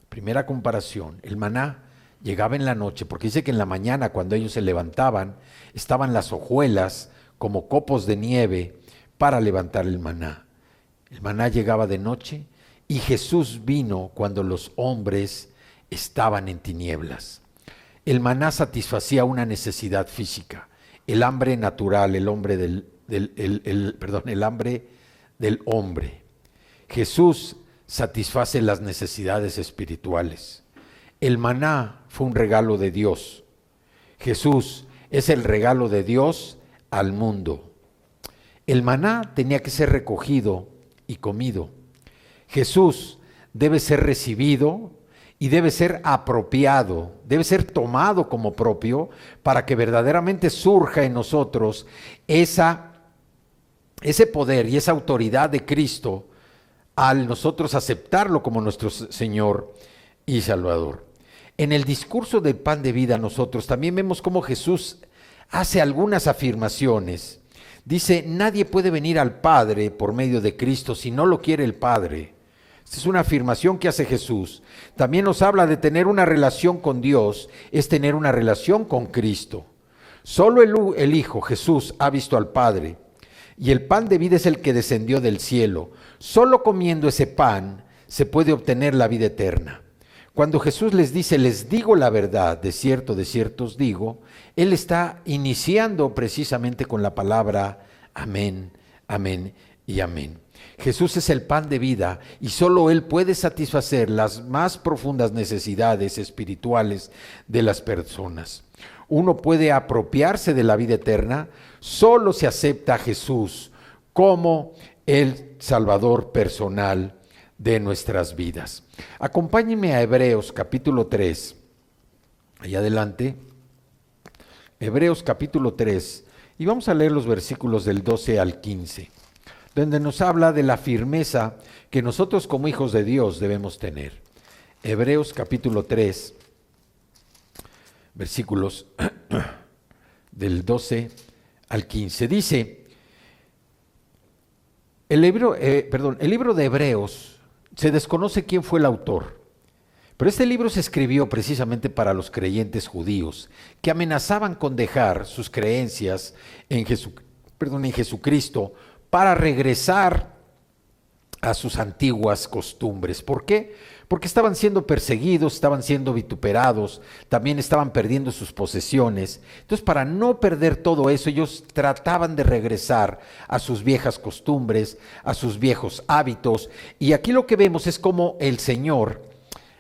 Primera comparación, el maná llegaba en la noche, porque dice que en la mañana cuando ellos se levantaban, estaban las hojuelas como copos de nieve para levantar el maná. El maná llegaba de noche y Jesús vino cuando los hombres estaban en tinieblas. El maná satisfacía una necesidad física, el hambre natural, el hambre del hombre. Jesús satisface las necesidades espirituales. El maná fue un regalo de Dios. Jesús es el regalo de Dios al mundo. El maná tenía que ser recogido y comido. Jesús debe ser recibido y debe ser apropiado, debe ser tomado como propio para que verdaderamente surja en nosotros ese poder y esa autoridad de Cristo al nosotros aceptarlo como nuestro Señor y Salvador. En el discurso del pan de vida nosotros también vemos cómo Jesús hace algunas afirmaciones. Dice, nadie puede venir al Padre por medio de Cristo si no lo quiere el Padre. Esta es una afirmación que hace Jesús. También nos habla de tener una relación con Dios, es tener una relación con Cristo. Solo el Hijo, Jesús, ha visto al Padre. Y el pan de vida es el que descendió del cielo. Solo comiendo ese pan se puede obtener la vida eterna. Cuando Jesús les dice, les digo la verdad, de cierto os digo, Él está iniciando precisamente con la palabra amén, amén y amén. Jesús es el pan de vida y solo Él puede satisfacer las más profundas necesidades espirituales de las personas. Uno puede apropiarse de la vida eterna, solo se acepta a Jesús como el Salvador personal de nuestras vidas. Acompáñenme a Hebreos capítulo 3, allá adelante, Hebreos capítulo 3, y vamos a leer los versículos del 12 al 15, donde nos habla de la firmeza que nosotros como hijos de Dios debemos tener. Hebreos capítulo 3, versículos del 12 al 15, dice, el libro de Hebreos, se desconoce quién fue el autor, pero este libro se escribió precisamente para los creyentes judíos que amenazaban con dejar sus creencias en Jesucristo para regresar a sus antiguas costumbres. ¿Por qué? Porque estaban siendo perseguidos, estaban siendo vituperados, también estaban perdiendo sus posesiones. Entonces, para no perder todo eso, ellos trataban de regresar a sus viejas costumbres, a sus viejos hábitos. Y aquí lo que vemos es cómo el Señor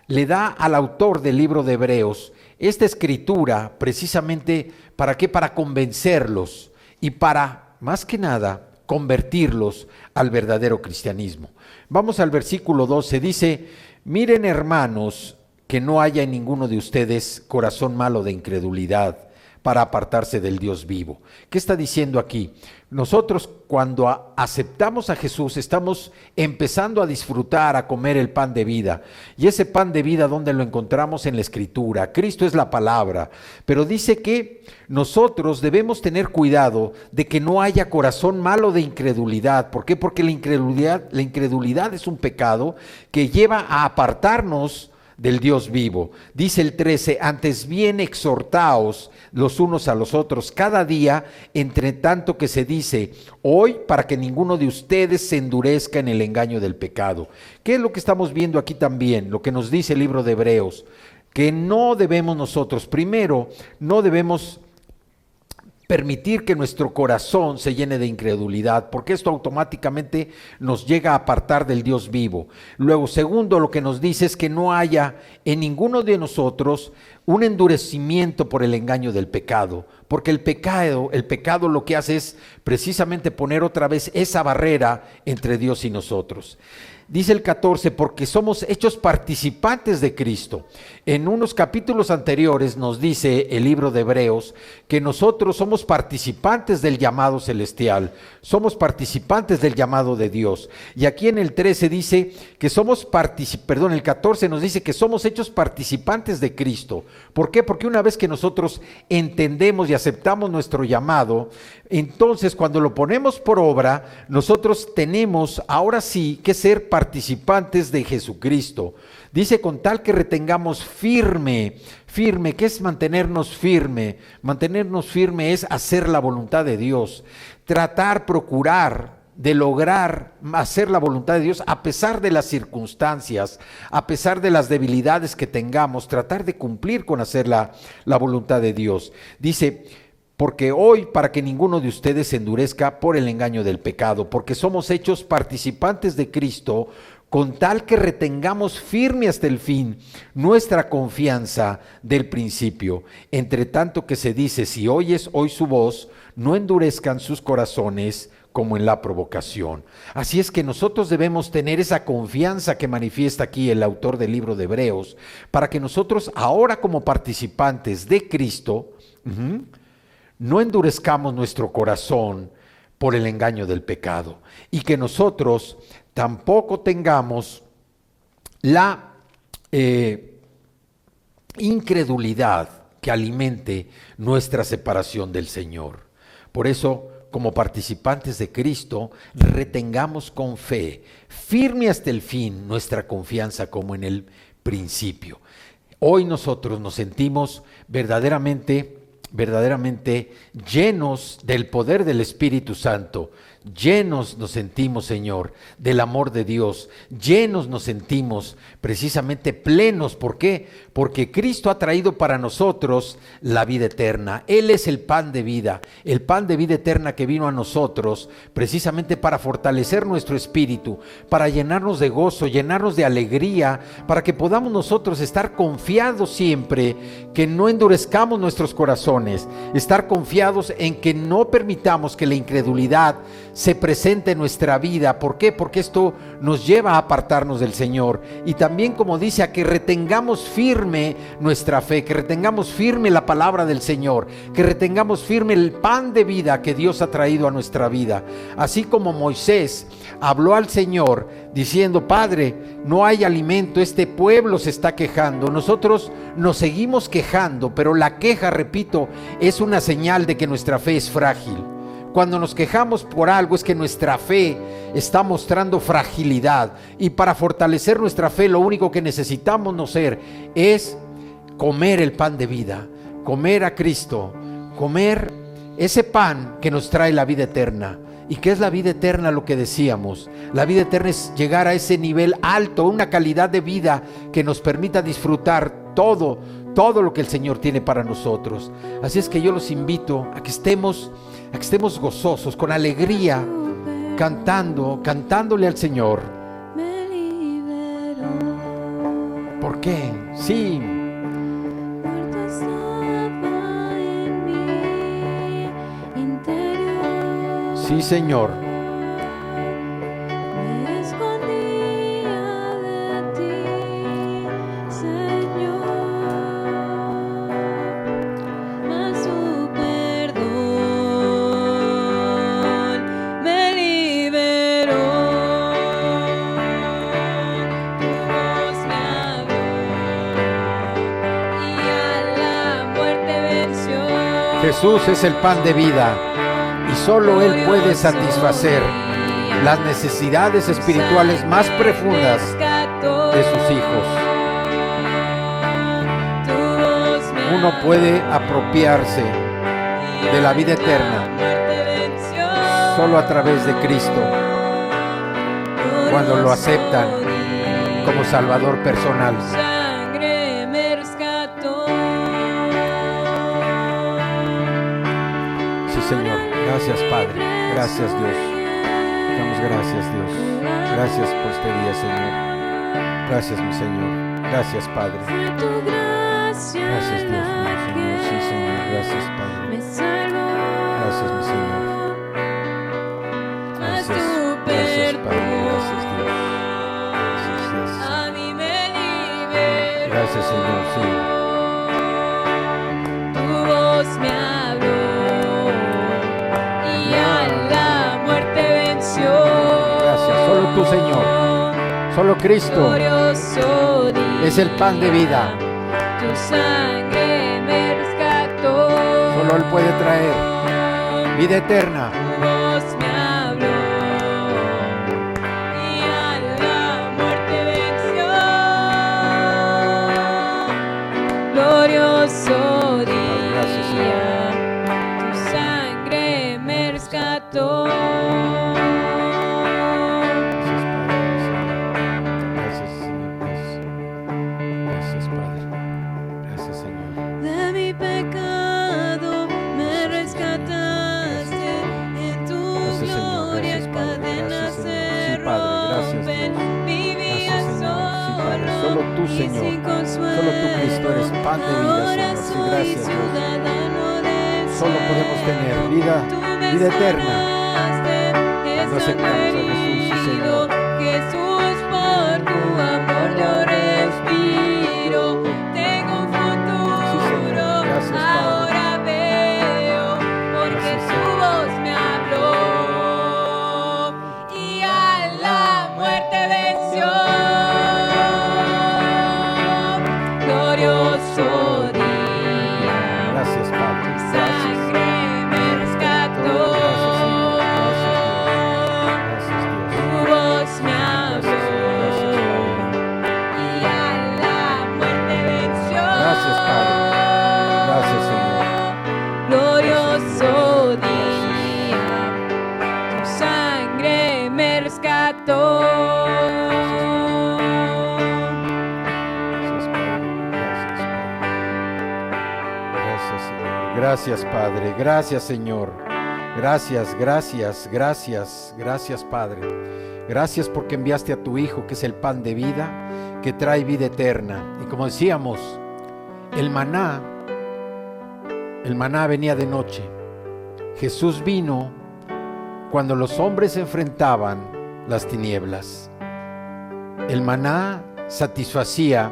le da al autor del libro de Hebreos esta escritura precisamente, ¿para qué? Para convencerlos y para, más que nada, convertirlos al verdadero cristianismo. Vamos al versículo 12, dice, miren hermanos, que no haya en ninguno de ustedes corazón malo de incredulidad para apartarse del Dios vivo. ¿Qué está diciendo aquí? Nosotros cuando aceptamos a Jesús estamos empezando a disfrutar, a comer el pan de vida. Y ese pan de vida, ¿dónde lo encontramos? En la Escritura. Cristo es la palabra. Pero dice que nosotros debemos tener cuidado de que no haya corazón malo de incredulidad. ¿Por qué? Porque la incredulidad es un pecado que lleva a apartarnos del Dios vivo. Dice el 13, antes bien exhortaos los unos a los otros cada día, entre tanto que se dice hoy, para que ninguno de ustedes se endurezca en el engaño del pecado. ¿Qué es lo que estamos viendo aquí también? Lo que nos dice el libro de Hebreos, que no debemos nosotros, primero, no debemos permitir que nuestro corazón se llene de incredulidad, porque esto automáticamente nos llega a apartar del Dios vivo. Luego, segundo, lo que nos dice es que no haya en ninguno de nosotros un endurecimiento por el engaño del pecado, porque el pecado lo que hace es precisamente poner otra vez esa barrera entre Dios y nosotros. Dice el 14, porque somos hechos participantes de Cristo. En unos capítulos anteriores nos dice el libro de Hebreos que nosotros somos participantes del llamado celestial, somos participantes del llamado de Dios. Y aquí en el 13 dice que el 14 nos dice que somos hechos participantes de Cristo. ¿Por qué? Porque una vez que nosotros entendemos y aceptamos nuestro llamado, entonces cuando lo ponemos por obra, nosotros tenemos ahora sí que ser participantes de Jesucristo. Dice con tal que retengamos firme, ¿qué es mantenernos firme? Mantenernos firme es hacer la voluntad de Dios, procurar de lograr hacer la voluntad de Dios a pesar de las circunstancias, a pesar de las debilidades que tengamos, tratar de cumplir con hacer la voluntad de Dios. Dice, porque hoy para que ninguno de ustedes se endurezca por el engaño del pecado, porque somos hechos participantes de Cristo, con tal que retengamos firme hasta el fin nuestra confianza del principio. Entre tanto que se dice, si oyes hoy su voz, no endurezcan sus corazones como en la provocación. Así es que nosotros debemos tener esa confianza que manifiesta aquí el autor del libro de Hebreos, para que nosotros ahora como participantes de Cristo, no endurezcamos nuestro corazón por el engaño del pecado, y que nosotros tampoco tengamos la incredulidad que alimente nuestra separación del Señor. Por eso, como participantes de Cristo, retengamos con fe, firme hasta el fin, nuestra confianza como en el principio. Hoy nosotros nos sentimos verdaderamente llenos del poder del Espíritu Santo, llenos nos sentimos, Señor, del amor de Dios, llenos nos sentimos precisamente plenos. ¿Por qué? Porque Cristo ha traído para nosotros la vida eterna. Él es el pan de vida eterna que vino a nosotros precisamente para fortalecer nuestro espíritu, para llenarnos de gozo, llenarnos de alegría, para que podamos nosotros estar confiados siempre, que no endurezcamos nuestros corazones, estar confiados en que no permitamos que la incredulidad se presente en nuestra vida. ¿Por qué? Porque esto nos lleva a apartarnos del Señor. Y también, como dice, a que retengamos firme nuestra fe, que retengamos firme la palabra del Señor, que retengamos firme el pan de vida que Dios ha traído a nuestra vida. Así como Moisés habló al Señor diciendo, Padre, no hay alimento, este pueblo se está quejando. Nosotros nos seguimos quejando, pero la queja, repito, es una señal de que nuestra fe es frágil. Cuando nos quejamos por algo es que nuestra fe está mostrando fragilidad, y para fortalecer nuestra fe lo único que necesitamos hacer es comer el pan de vida, comer a Cristo, comer ese pan que nos trae la vida eterna. ¿Y qué es la vida eterna? Lo que decíamos, la vida eterna es llegar a ese nivel alto, una calidad de vida que nos permita disfrutar todo lo que el Señor tiene para nosotros. Así es que yo los invito a que estemos gozosos, con alegría, cantándole al Señor. me liberó. ¿Por qué? Sí, Muerto estaba en mi interior. sí, Señor. Me escondía de ti, Señor. Mas tu perdón me liberó. Tu voz me habló y a la muerte venció. Jesús es el pan de vida, y solo Él puede satisfacer las necesidades espirituales más profundas de sus hijos. Uno puede apropiarse de la vida eterna solo a través de Cristo, cuando lo aceptan como Salvador personal. Sangre me rescató. Sí, Señor. Gracias, Padre. Gracias, Dios. Damos gracias, Dios. Gracias por este día, Señor. Gracias, mi Señor. Gracias, Padre. Fue tu gracia Gracias, Dios mío, Señor. Sí, Señor. Gracias, Padre. me salvó. Gracias, mi Señor. Mas Gracias, tu gracias, Padre. perdón Gracias, Dios. Gracias, gracias. a mí me liberó. Gracias, Señor. Sí. Tu voz me habló y a la muerte venció. Gracias. Solo tú, Señor. Solo Cristo Glorioso día, es el pan de vida. tu sangre me rescató. Solo Él puede traer vida eterna. Tu voz me habló y a la muerte venció. Glorioso Gracias, día, tu sangre me rescató. Gracias, Señor. Gracias, Padre. Gracias, Señor. De mi pecado me rescataste, en tu Gracias, Señor. gloria Gracias, Padre. cadenas Gracias, se Señor. Sí, Padre. Gracias, rompen. Dios. Vivía Gracias, Señor. Sí, Padre. solo Solo tú, y Señor. sin consuelo. Solo tú, Cristo, eres pan de vida, Ahora Señor. Sí, soy gracias, Dios. ciudadano del Solo podemos cielo. tener vida, Tú me vida eterna. sanaste, Cuando aceptamos a Jesús, sí, herido. Señor. Jesús, por tu amor yo respiro. Tengo un futuro, Sí, Señor. Gracias, Padre. ahora veo, porque Gracias, tu voz me habló y a la muerte venció. Glorioso día, Gracias, Padre. tu Gracias. sangre me rescató. Gracias, Señor. Tu Gracias, Dios. voz me habló y a la muerte venció. Gracias, Padre. Gracias, Señor. Glorioso día, tu sangre me rescató. Gracias, Padre. Gracias, Señor. Gracias, gracias, gracias, gracias, Padre. Gracias porque enviaste a tu Hijo, que es el pan de vida, que trae vida eterna. Y como decíamos, el maná venía de noche. Jesús vino cuando los hombres enfrentaban las tinieblas. El maná satisfacía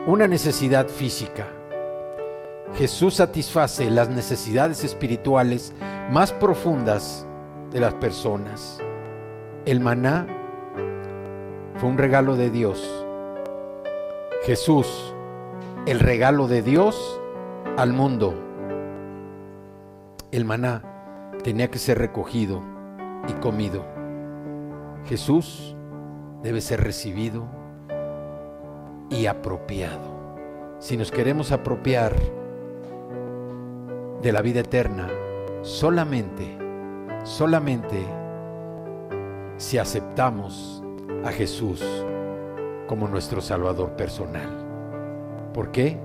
una necesidad física. Jesús satisface las necesidades espirituales más profundas de las personas. El maná fue un regalo de Dios. Jesús, el regalo de Dios al mundo. El maná tenía que ser recogido y comido. Jesús debe ser recibido y apropiado. Si nos queremos apropiar de la vida eterna, solamente si aceptamos a Jesús como nuestro Salvador personal. ¿Por qué?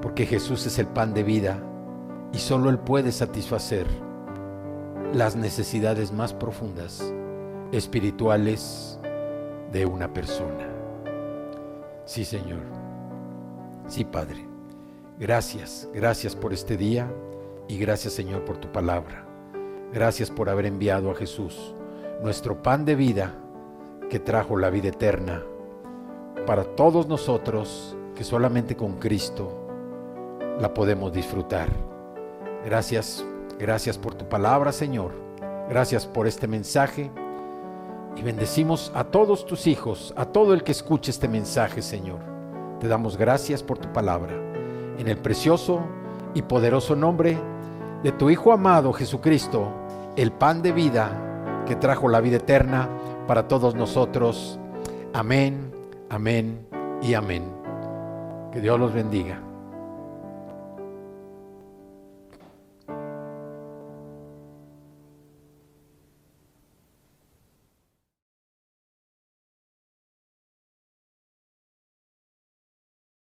Porque Jesús es el pan de vida y solo Él puede satisfacer las necesidades más profundas, espirituales de una persona. Sí, Señor. Sí, Padre. Gracias, gracias por este día y gracias, Señor, por tu palabra. Gracias por haber enviado a Jesús, nuestro pan de vida, que trajo la vida eterna para todos nosotros, que solamente con Cristo la podemos disfrutar. Gracias, gracias por tu palabra, Señor. Gracias por este mensaje y bendecimos a todos tus hijos, a todo el que escuche este mensaje, Señor. Te damos gracias por tu palabra, en el precioso y poderoso nombre de tu Hijo amado Jesucristo, el pan de vida que trajo la vida eterna para todos nosotros. Amén, amén y amén. Que Dios los bendiga.